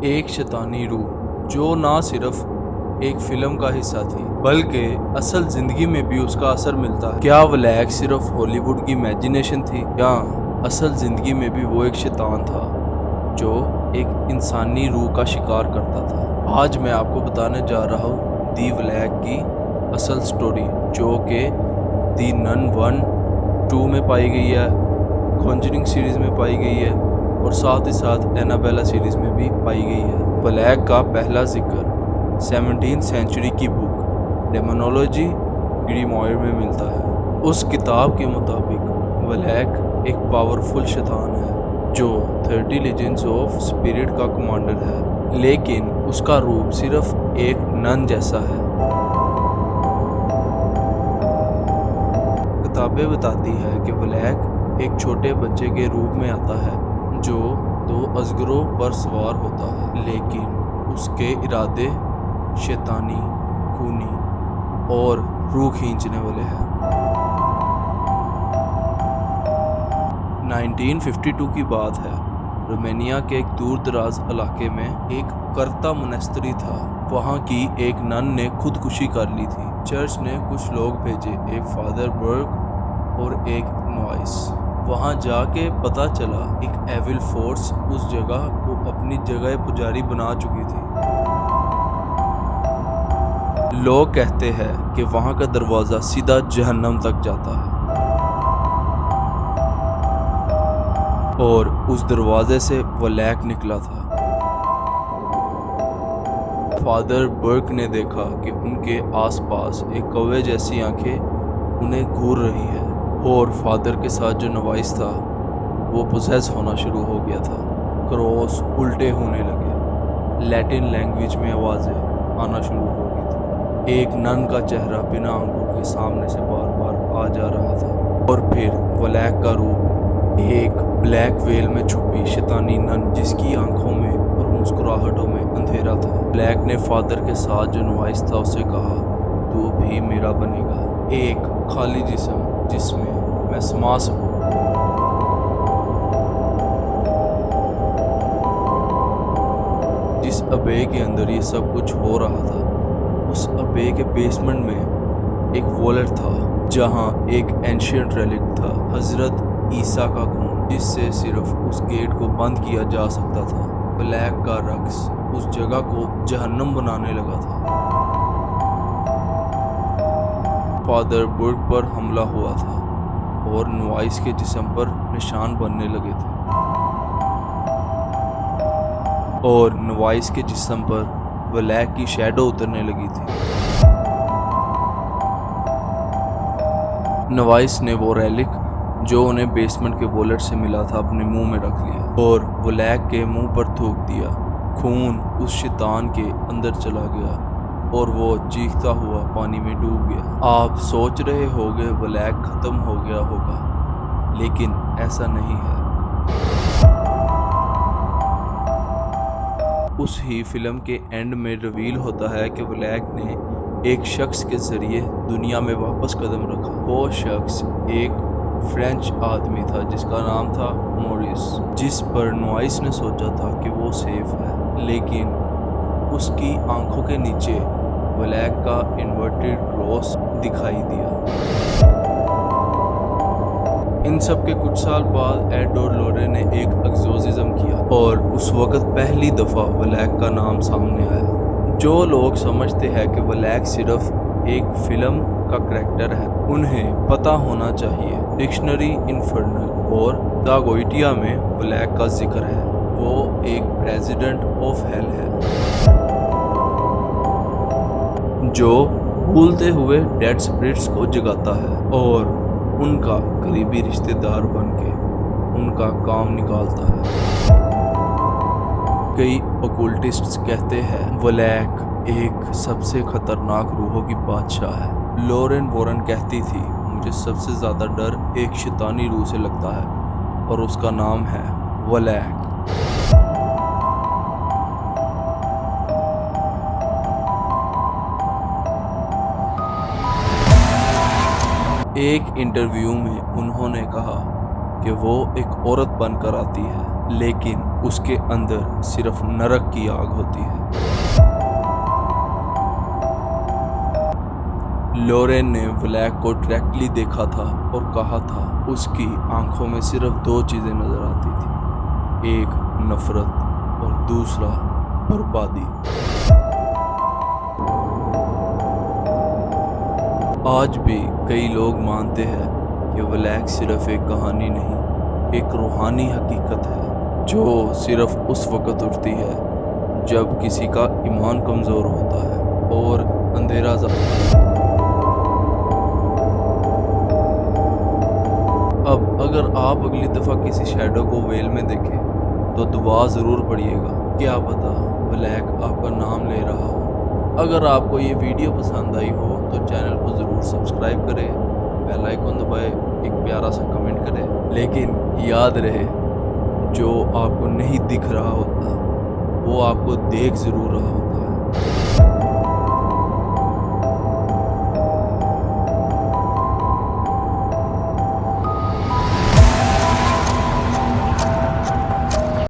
एक शैतानी रूह जो ना सिर्फ एक फिल्म का हिस्सा थी बल्कि असल जिंदगी में भी उसका असर मिलता है। क्या व्लैक सिर्फ हॉलीवुड की इमेजिनेशन थी या असल जिंदगी में भी वो एक शैतान था जो एक इंसानी रूह का शिकार करता था। आज मैं आपको बताने जा रहा हूँ दी व्लैक की असल स्टोरी, जो कि दी नन 1, 2 में पाई गई है, कॉन्जरिंग सीरीज में पाई गई है और साथ ही साथ एनाबेला सीरीज में भी पाई गई है। व्लैक का पहला जिक्र 17th सेंचुरी की बुक डेमोनोलॉजी ग्रीमोयर में मिलता है। उस किताब के मुताबिक व्लैक एक पावरफुल शैतान है जो 30 लीजेंड्स ऑफ स्पिरिट का कमांडर है, लेकिन उसका रूप सिर्फ एक नन जैसा है। किताबें बताती है कि व्लैक एक छोटे बच्चे के रूप में आता है जो 2 अजगरों पर सवार होता है, लेकिन उसके इरादे शैतानी, खूनी और रूह खींचने वाले हैं। 1952 की बात है। रोमानिया के एक दूर दराज इलाके में एक करता मोनेस्ट्री था। वहाँ की एक नन ने खुदकुशी कर ली थी। चर्च ने कुछ लोग भेजे, एक फादर बर्ग और एक नॉइस। वहाँ जाके पता चला एक एविल फोर्स उस जगह को अपनी जगह पुजारी बना चुकी थी। लोग कहते हैं कि वहाँ का दरवाज़ा सीधा जहन्नम तक जाता है और उस दरवाजे से व्लैक निकला था। फादर बर्क ने देखा कि उनके आसपास एक कौवे जैसी आंखें उन्हें घूर रही है और फादर के साथ जो नवाइस था वो पोसेस होना शुरू हो गया था। क्रॉस उल्टे होने लगे, लैटिन लैंग्वेज में आवाज़ें आना शुरू हो गई थी। एक नन का चेहरा बिना आंखों के सामने से बार बार आ जा रहा था और फिर व्लैक का रूप एक ब्लैक वेल में छुपी शैतानी नन जिसकी आंखों में और मुस्कुराहटों में अंधेरा था। ब्लैक ने फादर के साथ जो नवाइस था उससे कहा, तू भी मेरा बनेगा, एक खाली जिस्म जिसमें मैं समा सकूं। जिस अबे के अंदर ये सब कुछ हो रहा था, उस अबे के बेसमेंट में एक वॉलेट था जहां एक एंशिएंट रेलिक था, हजरत ईसा का खून, जिससे सिर्फ उस गेट को बंद किया जा सकता था। ब्लैक का रक्स उस जगह को जहन्नम बनाने लगा था। फादर बुर्ग पर हमला हुआ था और नवाइस के जिस्म पर निशान बनने लगे थे और नवाइस के जिस्म पर व्लैक की शैडो उतरने लगी थी। नवाइस ने वो रेलिक जो उन्हें बेसमेंट के वॉलेट से मिला था अपने मुंह में रख लिया और व्लैक के मुंह पर थूक दिया। खून उस शैतान के अंदर चला गया और वो चीखता हुआ पानी में डूब गया। आप सोच रहे होंगे व्लैक खत्म हो गया होगा, लेकिन ऐसा नहीं है। उस ही फिल्म के एंड में रिवील होता है कि व्लैक ने एक शख्स के जरिए दुनिया में वापस कदम रखा। वो शख्स एक फ्रेंच आदमी था जिसका नाम था मोरिस, जिस पर नॉइस ने सोचा था कि वो सेफ है, लेकिन उसकी आंखों के नीचे व्लैक का इन्वर्टेड क्रॉस दिखाई दिया। इन सब के कुछ साल बाद एडोर लोरे ने एक एक्सोर्सिज्म किया और उस वक्त पहली दफ़ा व्लैक का नाम सामने आया। जो लोग समझते हैं कि व्लैक सिर्फ एक फिल्म का करैक्टर है, उन्हें पता होना चाहिए डिक्शनरी इन्फर्नल और द गोइटिया में व्लैक का जिक्र है। वो एक प्रेसिडेंट ऑफ हेल है जो भूलते हुए डेड स्पिरिट्स को जगाता है और उनका करीबी रिश्तेदार बनके उनका काम निकालता है। कई ओकुल्टिस्ट्स कहते हैं व्लैक एक सबसे खतरनाक रूहों की बादशाह है। लॉरेन वॉरेन कहती थी, मुझे सबसे ज़्यादा डर एक शैतानी रूह से लगता है और उसका नाम है व्लैक। एक इंटरव्यू में उन्होंने कहा कि वो एक औरत बनकर आती है लेकिन उसके अंदर सिर्फ नरक की आग होती है। लॉरेन ने ब्लैक को डायरेक्टली देखा था और कहा था उसकी आंखों में सिर्फ दो चीजें नजर आती थी, एक नफरत और दूसरा बर्बादी। आज भी कई लोग मानते हैं कि ब्लैक सिर्फ एक कहानी नहीं, एक रूहानी हकीकत है जो सिर्फ उस वक्त उठती है जब किसी का ईमान कमज़ोर होता है और अंधेरा अब अगर आप अगली दफ़ा किसी शैडो को वेल में देखें तो दुआ ज़रूर पढ़िएगा, क्या पता ब्लैक आपका नाम ले रहा हो। अगर आपको ये वीडियो पसंद आई हो तो चैनल को ज़रूर सब्सक्राइब करें, बेल आइकन दबाएं, एक प्यारा सा कमेंट करें। लेकिन याद रहे, जो आपको नहीं दिख रहा होता वो आपको देख ज़रूर रहा होता है।